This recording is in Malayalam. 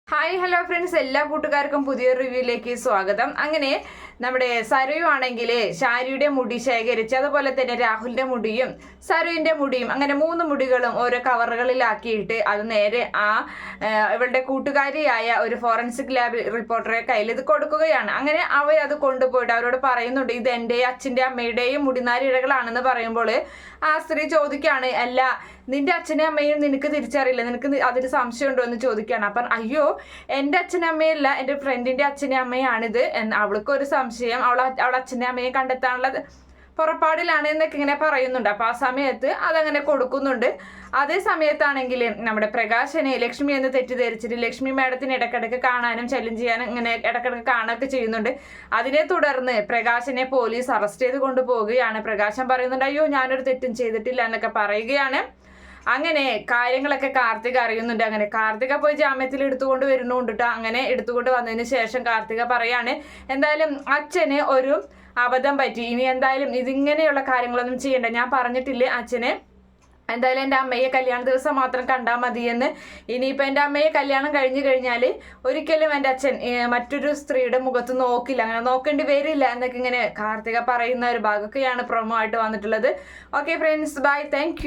ഹായ് ഹലോ ഫ്രണ്ട്സ്, എല്ലാ കൂട്ടുകാർക്കും പുതിയൊരു റിവ്യൂയിലേക്ക് സ്വാഗതം. അങ്ങനെ നമ്മുടെ സരയു ആണെങ്കിൽ ഷാരിയുടെ മുടി ശേഖരിച്ച്, അതുപോലെ തന്നെ രാഹുലിന്റെ മുടിയും സരുവിന്റെ മുടിയും, അങ്ങനെ 3 മുടികളും ഓരോ കവറുകളിലാക്കിയിട്ട് അത് നേരെ ഇവളുടെ കൂട്ടുകാരിയായ ഒരു ഫോറൻസിക് ലാബ് റിപ്പോർട്ടറെ കയ്യിൽ ഇത് കൊടുക്കുകയാണ്. അങ്ങനെ അത് കൊണ്ടുപോയിട്ട് അവരോട് പറയുന്നുണ്ട്, ഇത് എൻ്റെ അച്ഛൻ്റെ അമ്മയുടെയും മുടിനാരിഴകളാണെന്ന് പറയുമ്പോൾ ആ സ്ത്രീ ചോദിക്കുകയാണ്, അല്ല നിന്റെ അച്ഛനും അമ്മയും നിനക്ക് തിരിച്ചറിയില്ല, നിനക്ക് അതിൽ സംശയമുണ്ടോ എന്ന് ചോദിക്കുകയാണ്. അപ്പം അയ്യോ, എൻ്റെ അച്ഛനും അമ്മയല്ല, എൻ്റെ ഫ്രണ്ടിന്റെ അച്ഛനും അമ്മയാണിത് എന്ന് അവൾക്കൊരു സംശയം, അവളെ അച്ഛനും അമ്മയെ കണ്ടെത്താനുള്ള പുറപ്പാടിലാണ് എന്നൊക്കെ ഇങ്ങനെ പറയുന്നുണ്ട്. അപ്പൊ ആ സമയത്ത് അതങ്ങനെ കൊടുക്കുന്നുണ്ട്. അതേ സമയത്താണെങ്കിൽ നമ്മുടെ പ്രകാശനെ ലക്ഷ്മി എന്ന് തെറ്റിദ്ധരിച്ചിട്ട് ലക്ഷ്മി മാഡത്തിന് ഇടക്കിടക്ക് കാണാനും ശല്യം ചെയ്യാനും ഇങ്ങനെ ഇടക്കിടക്ക് കാണുകയൊക്കെ ചെയ്യുന്നുണ്ട്. അതിനെ തുടർന്ന് പ്രകാശനെ പോലീസ് അറസ്റ്റ് ചെയ്ത് കൊണ്ടുപോവുകയാണ്. പ്രകാശൻ പറയുന്നുണ്ട്, അയ്യോ ഞാനൊരു തെറ്റും ചെയ്തിട്ടില്ല എന്നൊക്കെ പറയുകയാണ്. അങ്ങനെ കാര്യങ്ങളൊക്കെ കാർത്തിക അറിയുന്നുണ്ട്. അങ്ങനെ കാർത്തിക പോയി ജാമ്യത്തിൽ എടുത്തുകൊണ്ട് വരുന്നുണ്ട്. അങ്ങനെ എടുത്തുകൊണ്ട് വന്നതിന് ശേഷം കാർത്തിക പറയാണ്, എന്തായാലും അച്ഛന് ഒരു അബദ്ധം പറ്റി, ഇനി എന്തായാലും ഇതിങ്ങനെയുള്ള കാര്യങ്ങളൊന്നും ചെയ്യണ്ട, ഞാൻ പറഞ്ഞിട്ടില്ലേ അച്ഛന് എന്തായാലും എൻ്റെ അമ്മയെ കല്യാണ ദിവസം മാത്രം കണ്ടാൽ മതിയെന്ന്. ഇനിയിപ്പോൾ എൻ്റെ അമ്മയെ കല്യാണം കഴിഞ്ഞു കഴിഞ്ഞാൽ ഒരിക്കലും എൻ്റെ അച്ഛൻ മറ്റൊരു സ്ത്രീയുടെ മുഖത്ത് നോക്കില്ല, അങ്ങനെ നോക്കേണ്ടി വരില്ല എന്നൊക്കെ ഇങ്ങനെ കാർത്തിക പറയുന്ന ഒരു ഭാഗമൊക്കെയാണ് പ്രൊമോ ആയിട്ട് വന്നിട്ടുള്ളത്. Okay friends, by, thank